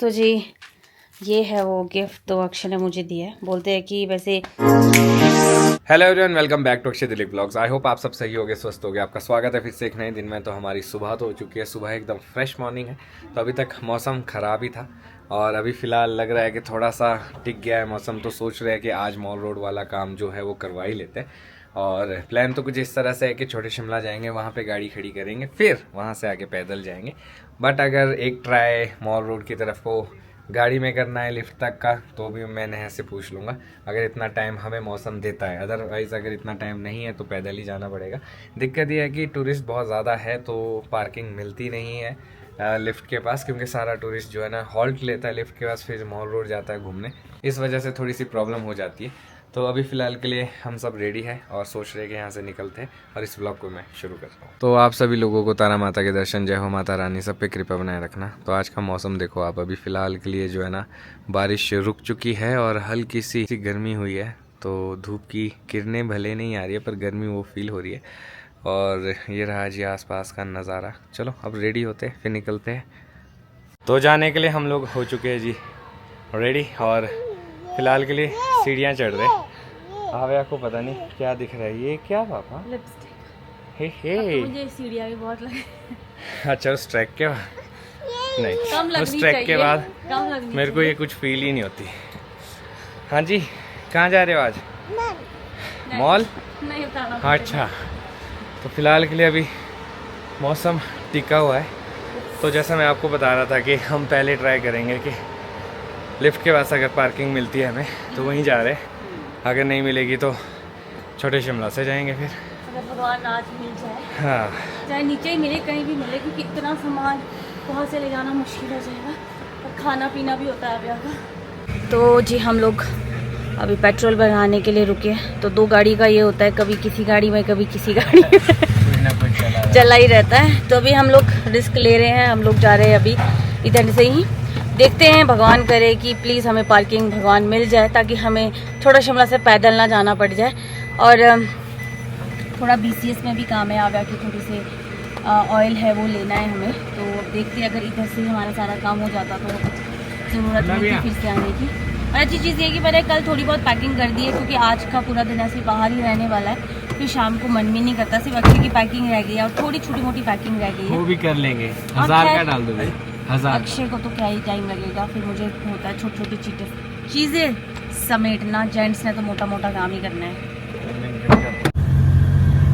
तो जी ये है वो गिफ्ट तो अक्षय ने मुझे दिया है। बोलते हैं कि वैसे hello everyone, welcome back to Akshay Dilip blogs. I hope आप सब सही होगे, स्वस्थ होगे। आपका स्वागत है फिर से एक नए दिन में। तो हमारी सुबह तो हो चुकी है, सुबह एकदम फ्रेश मॉर्निंग है। तो अभी तक मौसम ख़राब ही था और अभी फ़िलहाल लग रहा है कि थोड़ा सा टिक गया है मौसम। तो सोच रहे हैं कि आज मॉल रोड वाला काम जो है वो करवा ही लेते हैं। और प्लान तो कुछ इस तरह से है कि छोटे शिमला जाएंगे, वहाँ पे गाड़ी खड़ी करेंगे, फिर वहाँ से आगे पैदल जाएंगे। बट अगर एक ट्राई मॉल रोड की तरफ को गाड़ी में करना है लिफ्ट तक का, तो भी मैं नेहा से पूछ लूँगा अगर इतना टाइम हमें मौसम देता है। अदरवाइज़ अगर इतना टाइम नहीं है तो पैदल ही जाना पड़ेगा। दिक्कत यह है कि टूरिस्ट बहुत ज़्यादा है तो पार्किंग मिलती नहीं है लिफ्ट के पास, क्योंकि सारा टूरिस्ट जो है ना हॉल्ट लेता है लिफ्ट के पास, फिर मॉल रोड जाता है घूमने। इस वजह से थोड़ी सी प्रॉब्लम हो जाती है। तो अभी फ़िलहाल के लिए हम सब रेडी हैं और सोच रहे हैं कि यहाँ से निकलते हैं और इस ब्लॉग को मैं शुरू करता हूँ। तो आप सभी लोगों को तारा माता के दर्शन, जय हो माता रानी, सब पे कृपा बनाए रखना। तो आज का मौसम देखो आप, अभी फ़िलहाल के लिए जो है ना बारिश रुक चुकी है और हल्की सी गर्मी हुई है। तो धूप की किरणें भले नहीं आ रही है पर गर्मी वो फील हो रही है। और ये रहा जी आसपास का नज़ारा। चलो अब रेडी होते हैं फिर निकलते हैं। तो जाने के लिए हम लोग हो चुके हैं जी रेडी और फिलहाल के लिए सीढ़ियाँ चढ़ रहे। आवे आपको पता नहीं क्या दिख रहा है, ये क्या पापा? लिपस्टिक। हे मुझे सीढ़ियाँ भी बहुत लगे। अच्छा उस ट्रैक के बाद नहीं, उस ट्रैक के बाद मेरे को ये कुछ फील ही नहीं होती। हाँ जी, कहाँ जा रहे हो आज? मॉल? नहीं बताना। अच्छा, तो फिलहाल के लिए अभी मौसम टिका हुआ है। तो जैसा मैं आपको बता रहा था कि हम पहले ट्राई करेंगे कि लिफ्ट के पास अगर पार्किंग मिलती है हमें तो वहीं जा रहे हैं। अगर नहीं मिलेगी तो छोटे शिमला से जाएंगे फिर। अगर भगवान आज मिल जाए, हाँ, चाहे नीचे ही मिले कहीं भी मिले, क्योंकि इतना सामान वहाँ से ले जाना मुश्किल हो जाएगा और खाना पीना भी होता है ब्याह का। तो जी हम लोग अभी पेट्रोल भराने के लिए रुके। तो दो गाड़ी का ये होता है, कभी किसी गाड़ी में कभी किसी गाड़ी में चला ही रहता है। तो अभी हम लोग रिस्क ले रहे हैं, हम लोग जा रहे हैं अभी इधर से ही। देखते हैं, भगवान करे कि प्लीज़ हमें पार्किंग भगवान मिल जाए ताकि हमें छोटा शिमला से पैदल ना जाना पड़ जाए। और थोड़ा BCS में भी काम है, आव्या की थोड़ी सी ऑयल है वो लेना है हमें। तो देखते हैं अगर इधर से ही हमारा सारा काम हो जाता तो ज़रूरत नहीं थी फिर से आने की। और अच्छी चीज़ ये कि मैंने कल थोड़ी बहुत पैकिंग कर दी है, क्योंकि आज का पूरा दिन ऐसे बाहर ही रहने वाला है। फिर शाम को मन भी नहीं करता, सिर्फ अक्षय की पैकिंग रह गई है और थोड़ी छोटी मोटी पैकिंग रह गई है। वो भी कर लेंगे। 1000 का डाल दोगे? 1000। अक्षय को तो क्या ही टाइम लगेगा, फिर मुझे होता है छोटी छोटी चीज़ें समेटना। जेंट्स ने तो मोटा मोटा काम ही करना है।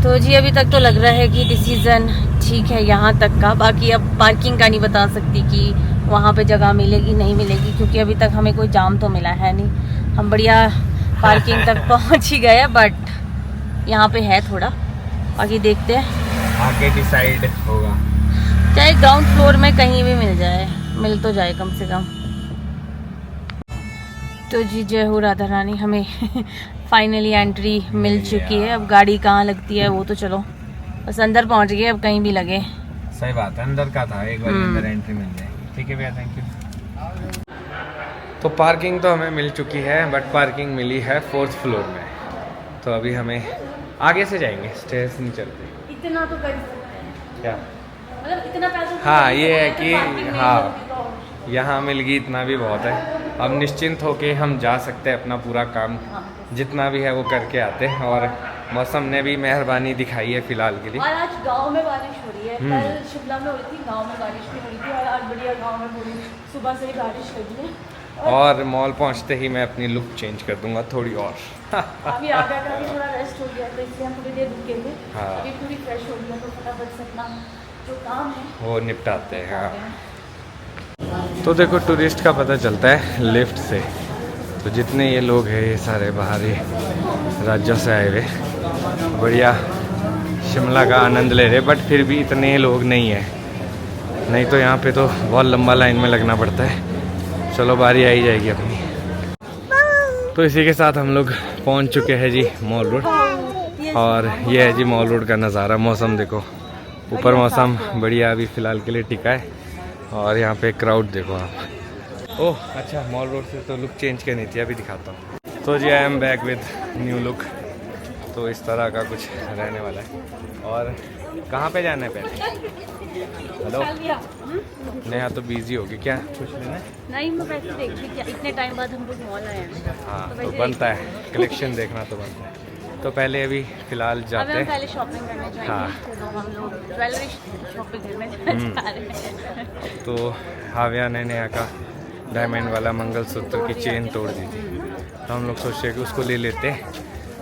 तो जी अभी तक तो लग रहा है कि डिसीज़न ठीक है यहाँ तक का। बाकी अब पार्किंग का नहीं बता सकती कि वहाँ पे जगह मिलेगी नहीं मिलेगी, क्योंकि अभी तक हमें कोई जाम तो मिला है नहीं। हम बढ़िया पार्किंग तक पहुँच ही गए, बट यहाँ पे है थोड़ा, बाकी देखते हैं आगे डिसाइड होगा। चाहे ग्राउंड फ्लोर में कहीं भी मिल जाए, मिल तो जाए कम से कम। तो जी जय हो राधा रानी, हमें फाइनली एंट्री मिल चुकी है। अब गाड़ी कहाँ लगती है वो तो चलो बस अंदर पहुँच गए, अब कहीं भी लगे। सही बात है, अंदर का था, एक बार अंदर एंट्री मिल जाएगी। ठीक है भैया, थैंक यू। तो पार्किंग तो हमें मिल चुकी है, बट पार्किंग मिली है 4th फ्लोर में। तो अभी हमें आगे से जाएंगे, स्टेयर्स नहीं चलते। इतना तो कर सकते हैं क्या मतलब इतना पैसा। हाँ ये है कि हाँ यहाँ मिल गई, इतना भी बहुत है। अब निश्चिंत होके हम जा सकते हैं, अपना पूरा काम जितना भी है वो करके आते हैं। और मौसम ने भी मेहरबानी दिखाई है फिलहाल के लिए। और आज गांव में बारिश हो रही है, कल शिमला में हो रही थी, गांव में बारिश भी हो रही थी, और आज बढ़िया गांव में पूरी सुबह से ही बारिश हो रही है। और मॉल पहुंचते ही मैं अपनी लुक चेंज कर दूंगा थोड़ी और। अभी आ गया, काफी थोड़ा रेस्ट हो गया तो इसलिए हम थोड़ी देर रुकेंगे। हाँ। अभी पूरी फ्रेश हो गया तो फटाफट से अपना जो काम है वो निपटाते हैं। हाँ, तो देखो टूरिस्ट का पता चलता है लिफ्ट से। तो जितने ये लोग हैं ये सारे बाहरी राज्यों से आए हुए, बढ़िया शिमला का आनंद ले रहे, बट फिर भी इतने लोग नहीं है, नहीं तो यहाँ पे तो बहुत लंबा लाइन में लगना पड़ता है। चलो बारी आई जाएगी अपनी। तो इसी के साथ हम लोग पहुँच चुके हैं जी मॉल रोड। और ये है जी मॉल रोड का नज़ारा। मौसम देखो, ऊपर मौसम बढ़िया अभी फ़िलहाल के लिए टिका है। और यहाँ पे क्राउड देखो आप। ओह अच्छा, मॉल रोड से तो लुक चेंज करनी थी, अभी दिखाता हूँ। तो जी I am back with new look. तो इस तरह का कुछ रहने वाला है। और कहाँ पे जाना है पहले? हेलो नेहा तो बिजी होगी क्या? कुछ लेना है? नहीं, मैं वैसे देख रही थी, इतने टाइम बाद हम लोग मॉल आए हैं। हाँ तो तो वैसे बनता है, कलेक्शन देखना तो बनता है। तो पहले अभी फ़िलहाल अभी जाते हम हैं। पहले शॉपिंग करने जाएंगे। हाँ। तो हम लोग ज्वेलरी शॉपिंग करने जा रहे हैं। तो हाव्या ने नेहा का डायमंड वाला मंगलसूत्र की चेन तोड़ दी थी, तो हम लोग सोचे कि उसको ले लेते हैं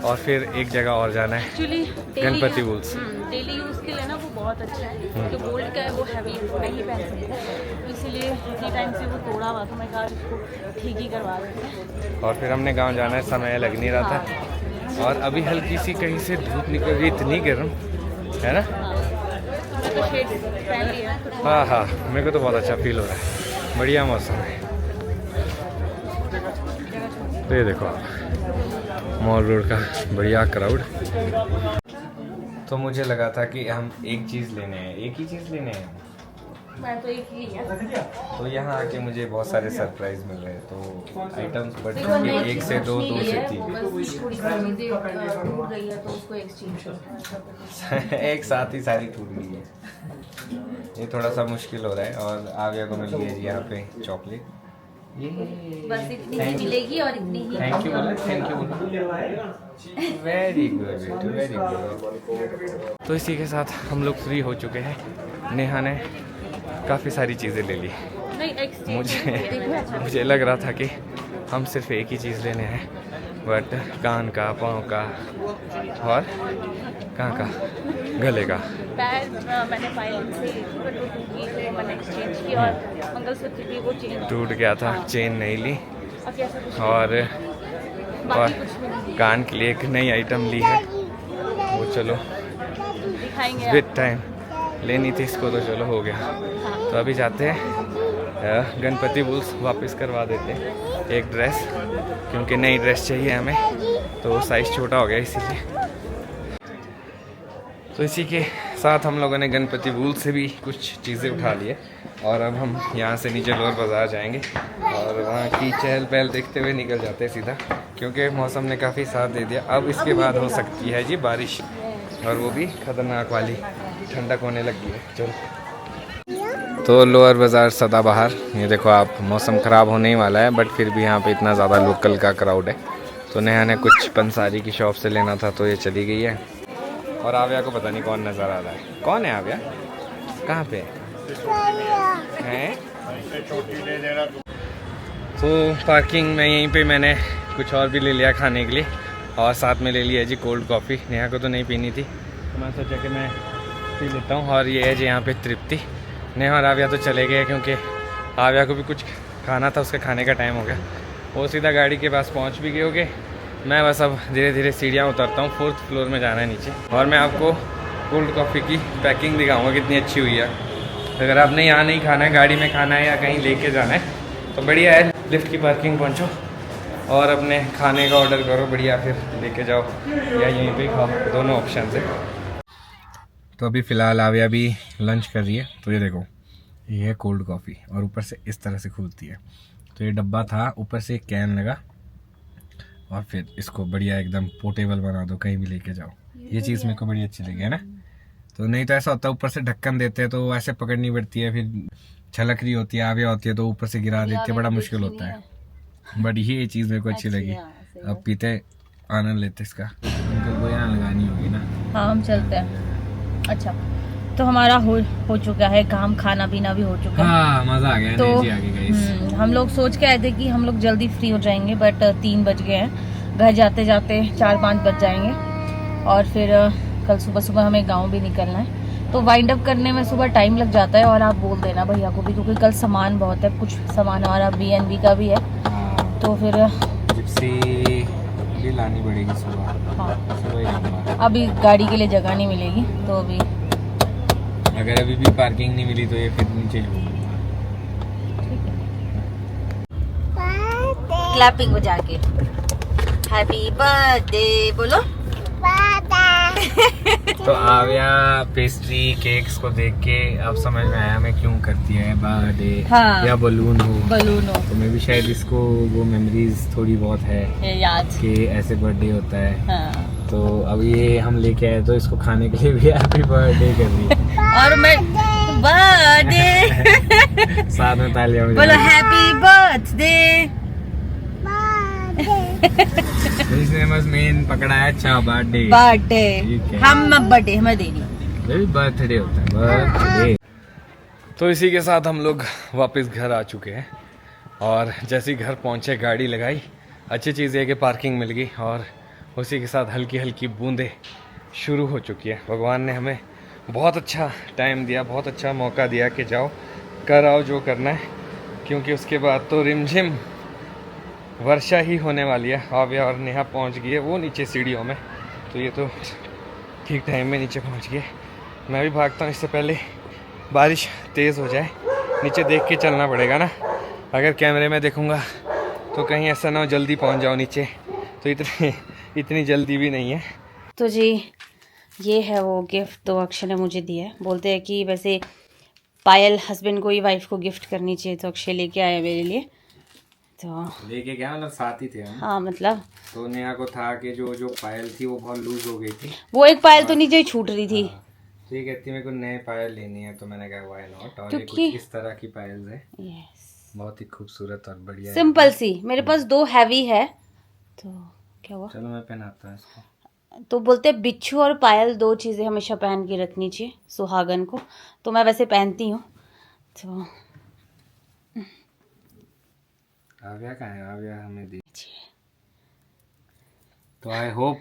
और फिर एक जगह और जाना है, actually Ganpati wools. Daily use के लिए ना वो बहुत अच्छा है। जो गोल्ड का है वो हैवी नहीं पहन सकते, तो इसीलिए इतने टाइम से वो तोड़ा हुआ, तो मैं कहा इसको ठीक ही करवा देते हैं। और फिर हमने गांव जाना है, समय लग नहीं रहा था। और अभी हल्की सी कहीं से धूप निकल रही, इतनी गर्म है ना। मैं तो शेड पहन लिया है। हाँ हाँ, मेरे को तो बहुत अच्छा फील हो रहा है, बढ़िया मौसम है। तो ये देखो आप, मॉल रोड का बढ़िया क्राउड। तो मुझे लगा था कि हम एक चीज़ लेने हैं, एक ही चीज़ लेने हैं। मैं तो एक ही लिया। तो यहाँ आके मुझे बहुत सारे सरप्राइज मिल रहे हैं। तो आइटम्स बढ़ चुके हैं, 1 से 2, 2 से 3। बस थोड़ी सी चीज़ें टूट गई है तो उसको एक्सचेंज एक साथ ही सारी टूट गई है। ये थोड़ा सा मुश्किल हो रहा है। और आव्या को मिल गई है जी यहाँ पे चॉकलेट। ये बस इतनी ही मिलेगी और इतनी ही। थैंक यू बोलो, थैंक यू बोलो। वेरी गुड बेटू, वेरी गुड। तो इसी के साथ हम लोग फ्री हो चुके हैं। नेहा ने काफ़ी सारी चीज़ें ले ली। नहीं, एक्सचेंज मुझे लग रहा था कि हम सिर्फ एक ही चीज़ लेने हैं, बट कान का, पाँव का और कहाँ का, गले का। पैर मैंने फाइल से ली थी, बट वो टूट गई, तो मैंने एक्सचेंज की। और मंगलसूत्र भी वो चेंज टूट गया था, चेन नहीं ली। अब कैसा कुछ और बाकी कुछ भी नहीं कान के लिए एक नई आइटम ली है, वो चलो दिखाएंगे विद टाइम लेनी थी इसको, तो चलो हो गया। तो अभी जाते हैं गणपति वूल्स, वापस करवा देते हैं एक ड्रेस, क्योंकि नई ड्रेस चाहिए हमें, तो साइज़ छोटा हो गया इसीलिए। तो इसी के साथ हम लोगों ने गणपति वूल्स से भी कुछ चीज़ें उठा लिए और अब हम यहाँ से नीचे लोअर बाज़ार जाएंगे और वहाँ की चहल पहल देखते हुए निकल जाते हैं सीधा, क्योंकि मौसम ने काफ़ी साथ दे दिया। अब इसके बाद हो सकती है जी बारिश, और वो भी खतरनाक वाली, ठंडक होने लगी है। चलो, तो लोअर बाज़ार सदाबहार, ये देखो आप, मौसम ख़राब होने ही वाला है, बट फिर भी यहाँ पे इतना ज़्यादा लोकल का क्राउड है। तो नेहा ने कुछ पंसारी की शॉप से लेना था, तो ये चली गई है। और आव्या को पता नहीं कौन नज़र आ रहा है। कौन है आव्या? कहाँ पे है? तो पार्किंग में यहीं पे मैंने कुछ और भी ले लिया खाने के लिए, और साथ में ले लिया जी कोल्ड कॉफ़ी। नेहा को तो नहीं पीनी थी, तो मैं सोचा कि मैं पी लेता हूँ। और ये है जी यहाँ पे तृप्ति। नेहा और आव्या तो चले गए, क्योंकि आव्या को भी कुछ खाना था, उसका खाने का टाइम हो गया। वो सीधा गाड़ी के पास पहुँच भी गए होगे। मैं बस अब धीरे धीरे सीढ़ियाँ उतरता हूँ, 4th फ्लोर में जाना है नीचे। और मैं आपको कोल्ड कॉफ़ी की पैकिंग दिखाऊंगा कितनी अच्छी हुई है। अगर आपने यहाँ नहीं खाना है, गाड़ी में खाना है या कहीं लेके जाना है, तो बढ़िया है, लिफ्ट की पार्किंग पहुँचो और अपने खाने का ऑर्डर करो, बढ़िया, फिर लेके जाओ या यहीं पे खाओ, दोनों ऑप्शन है। तो अभी फ़िलहाल आव्या भी लंच कर रही है। तो ये देखो, ये है कोल्ड कॉफ़ी और ऊपर से इस तरह से खुलती है। तो ये डब्बा था, ऊपर से एक कैन लगा, और फिर इसको बढ़िया एकदम पोर्टेबल बना दो, कहीं भी लेके जाओ। ये चीज़ मेरे को बड़ी अच्छी लगी है ना। तो नहीं तो ऐसा होता है, ऊपर से ढक्कन देते हैं तो ऐसे पकड़नी पड़ती है, फिर छलक रही होती है, आव्या होती है तो ऊपर से गिरा देती है, बड़ा मुश्किल होता है। बट ये चीज़ मेरे को अच्छी लगी। अब पीते आनंद लेते इसका। उनको वो यहाँ लगानी होगी ना। हाँ, हम चलते हैं। अच्छा, तो हमारा हो चुका है काम, खाना पीना भी हो चुका है। हाँ, मज़ा आ गया, तो एनर्जी आ गई गाइस। हम लोग सोच के आए थे कि हम लोग जल्दी फ्री हो जाएंगे, बट 3 बज गए हैं। घर जाते जाते 4-5 बज जाएंगे, और फिर कल सुबह सुबह हमें गांव भी निकलना है। तो वाइंड अप करने में सुबह टाइम लग जाता है, और आप बोल देना भैया को भी, क्योंकि कल सामान बहुत है, कुछ सामान हमारा BNB का भी है। तो फिर जिप्सी भी लानी पड़ेगी सुबह। हाँ, सुबह ही आऊंगा। अभी गाड़ी के लिए जगह नहीं मिलेगी, तो अभी अगर अभी भी पार्किंग नहीं मिली तो ये फिर नीचे क्लैपिंग बजा के हैप्पी बर्थडे बोलो। तो आव्या पेस्ट्री केक्स को देख के अब समझ में आया मैं क्यों करती है बर्थडे। हाँ, या बलून हो हो तो मैं भी शायद इसको वो मेमोरीज थोड़ी बहुत है ये याद कि ऐसे बर्थडे होता है। हाँ। तो अब ये हम लेके आए तो इसको खाने के लिए भी हैप्पी बर्थडे कर रही है। और मैं बर्थडे साथ में तालियां बोलो, हैप्पी बर्थडे। इसने बस मेन पकड़ा है। अच्छा बर्थडे बर्थडे ठीक है। हम बर्थडे हमें देनी बर्थडे होता है बर्थडे। तो इसी के साथ हम लोग वापस घर आ चुके हैं और जैसे ही घर पहुंचे गाड़ी लगाई। अच्छी चीज़ ये कि पार्किंग मिल गई और उसी के साथ हल्की हल्की बूंदें शुरू हो चुकी है। भगवान ने हमें बहुत अच्छा टाइम दिया, बहुत अच्छा मौका दिया कि जाओ कर आओ जो करना है, क्योंकि उसके बाद तो रिमझिम वर्षा ही होने वाली है। आव्या और नेहा पहुंच गई है वो नीचे सीढ़ियों में, तो ये तो ठीक टाइम में नीचे पहुंच गए। मैं भी भागता हूँ इससे पहले बारिश तेज़ हो जाए। नीचे देख के चलना पड़ेगा ना, अगर कैमरे में देखूँगा तो कहीं ऐसा ना हो जल्दी पहुंच जाओ नीचे, तो इतनी जल्दी भी नहीं है। तो जी ये है वो गिफ्ट तो अक्षय ने मुझे दिया है। बोलते हैं कि वैसे पायल हस्बैंड को ही वाइफ को गिफ्ट करनी चाहिए, तो अक्षय लेके आया मेरे लिए। तो लेके क्या मतलब साथ ही थे हम। हाँ मतलब तो नेहा को था कि जो पायल थी वो बहुत लूज हो गई थी, वो एक पायल तो नीचे ही छूट रही थी। तो ये कहती मेरे को नए पायल लेनी है, तो मैंने कहा व्हाई नॉट। और ये कुछ क्योंकि इस तरह की पायल है, यस बहुत ही खूबसूरत और बढ़िया सिंपल सी। मेरे पास 2 हैवी है, तो क्या हुआ। चलो मैं पहनाता हूँ इसको। तो बोलते हैं बिच्छू और पायल 2 चीज़ें हमेशा पहन के रखनी चाहिए सुहागन को, तो मैं वैसे पहनती हूँ। तो आव्या कहाँ है? आव्या हमें दी। तो आई होप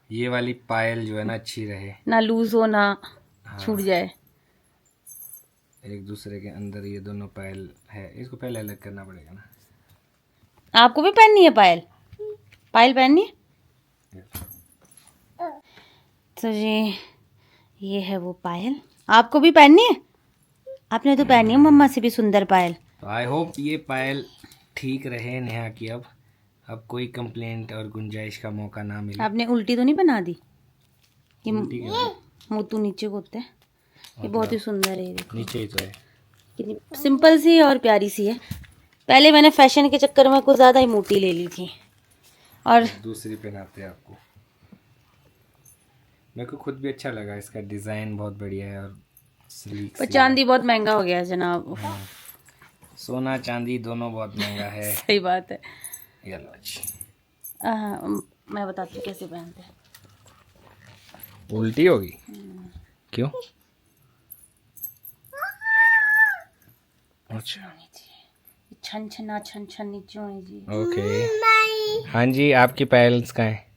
ये वाली पायल जो है ना अच्छी रहे, ना लूज हो ना छूट जाए। एक दूसरे के अंदर ये दोनों पायल है, इसको पहले अलग करना पड़ेगा ना। आपको भी पहननी है पायल? पायल पहननी है? तो जी ये है वो पायल। आपको भी पहननी है? आपने तो पहनी है मम्मा से भी सुंदर पायल। तो आई होप ये पायल ठीक रहे नेहा की। अब कोई कंप्लेंट और गुंजाइश का मौका ना मिले। आपने उल्टी तो नहीं बना दी? ये उल्टी क्या? मुँह नीचे को होता है। ये बहुत ही सुंदर है, ये देखो नीचे ही तो है। कितनी सिंपल सी और प्यारी सी है। पहले मैंने फैशन के चक्कर में कुछ ज़्यादा ही मोटी ले ली थी और दूसरी पहनाते हैं आपको। मेरे को खुद भी अच्छा लगा, इसका डिज़ाइन बहुत बढ़िया है और स्लीक पर चांदी बहुत महंगा हो गया है जनाब। सोना चांदी दोनों बहुत महंगा है। सही बात है। ये लो जी। मैं बताती हूँ कैसे पहनते हैं। उल्टी होगी क्यों? अच्छा छन छना छन छन नीचे होनी चाहिए। ओके हाँ जी, आपकी पायल्स कहाँ है?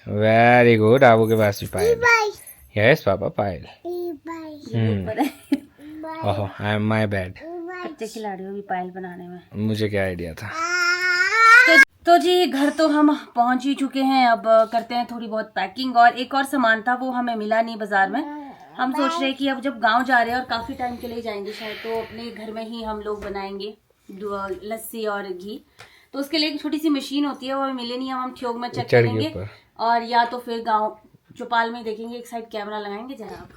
वेरी गुड, आपू के पास भी पायल। यस पापा पायल। ओहो आई एम माय बैड। बच्चे खिलाड़ियों की पायल बनाने में मुझे क्या आइडिया था। तो जी घर तो हम पहुंच ही चुके हैं। अब करते हैं थोड़ी बहुत पैकिंग। और एक और सामान था वो हमें मिला नहीं बाजार में। हम सोच रहे हैं कि अब जब गांव जा रहे हैं और काफी टाइम के लिए जाएंगे शायद, तो अपने घर में ही हम लोग बनाएंगे लस्सी और घी। तो उसके लिए एक छोटी सी मशीन होती है, वो हमें मिले नहीं। हम ठियोग में चेक करेंगे और या तो फिर गाँव चौपाल में देखेंगे। एक साइड कैमरा लगाएंगे जरा,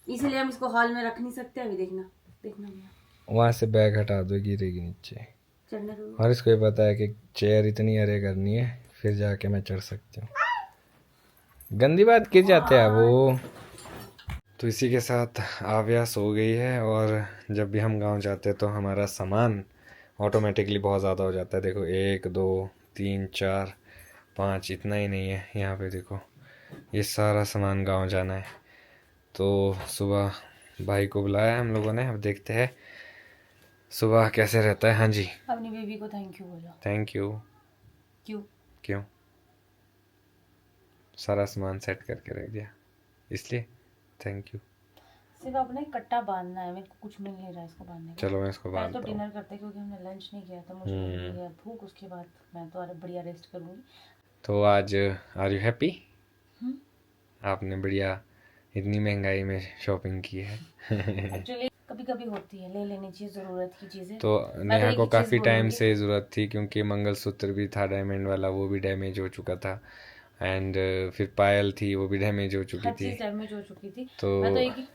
इसीलिए हम इसको हॉल में रख नहीं सकते। अभी देखना वहाँ से बैग हटा दो, गिरेगी नीचे। चढ़ने दो। और इसको ये पता है कि चेयर इतनी अरे करनी है, फिर जाके मैं चढ़ सकती हूँ। गंदी बात गिर जाते हैं वो। तो इसी के साथ आव्या सो गई है और जब भी हम गांव जाते हैं तो हमारा सामान ऑटोमेटिकली बहुत ज़्यादा हो जाता है। देखो 1 2 3 4 5 इतना ही नहीं है यहाँ पे, देखो ये सारा सामान गांव जाना है। तो सुबह भाई को बुलाया हम लोगों ने, अब देखते हैं सुबह कैसे रहता है। हाँ जी अपनी बेबी को थैंक यू बोलो। Thank you. क्यों? सारा सामान सेट करके रख दिया इसलिए थैंक यू। सिर्फ अपने कट्टा बांधना है, मेरे को कुछ मिल नहीं रहा इसको बांधने का। चलो मैं इसको बांधता तो हूँ। डिनर करते क्योंकि हमने लंच नहीं किया था, मुझे लग गया भूख। उसके बाद मैं तो अरे बढ़िया रेस्ट करूँगी। तो आज आर यू हैप्पी? आपने बढ़िया इतनी महंगाई में शॉपिंग की है। एक्चुअली कभी कभी होती है, ले लेनी चाहिए ज़रूरत की चीज़ें। तो नेहा को काफ़ी टाइम से ज़रूरत थी क्योंकि मंगलसूत्र भी था डायमंड वाला, वो भी डैमेज हो चुका था। एंड फिर पायल थी वो भी डैमेज हो चुकी थी। डैमेज हो चुकी थी। तो मैं तो एक ही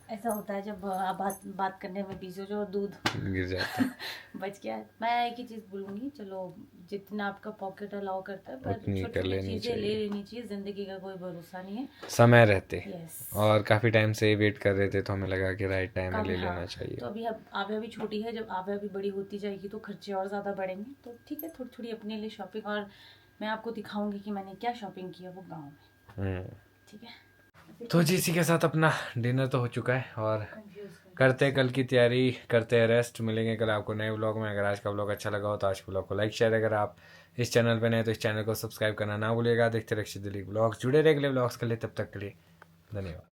ऐसा होता है जब आप बात करने में बिजी हो जाओ और दूध गिर जाता है। बच गया। मैं एक ही चीज़ बोलूँगी, चलो जितना आपका पॉकेट अलाउ करता है, पर उतनी छोटी कर छोटी लेनी चीज़ें ले चाहिए, लेनी चाहिए। ज़िंदगी का कोई भरोसा नहीं है। समय रहते। यस। और काफ़ी टाइम से वेट कर रहे थे तो हमें लगा कि राइट टाइम में ले हाँ, लेना चाहिए। तो अभी आव्या भी छोटी है, जब आव्या भी बड़ी होती जाएगी तो खर्चे और ज़्यादा बढ़ेंगे, तो ठीक है थोड़ी थोड़ी अपने लिए शॉपिंग। और मैं आपको दिखाऊंगी कि मैंने क्या शॉपिंग किया वो गाँव में। ठीक है। तो जी इसी के साथ अपना डिनर तो हो चुका है और करते हैं कल की तैयारी, करते हैं रेस्ट। मिलेंगे कल आपको नए व्लॉग में। अगर आज का व्लॉग अच्छा लगा हो तो आज के व्लॉग को लाइक शेयर, अगर आप इस चैनल पे नए तो इस चैनल को सब्सक्राइब करना ना भूलिएगा। देखते रहिए अक्षय दिलीप व्लॉग्स, जुड़े रहिए अगले व्लॉग्स के लिए। तब तक के लिए धन्यवाद।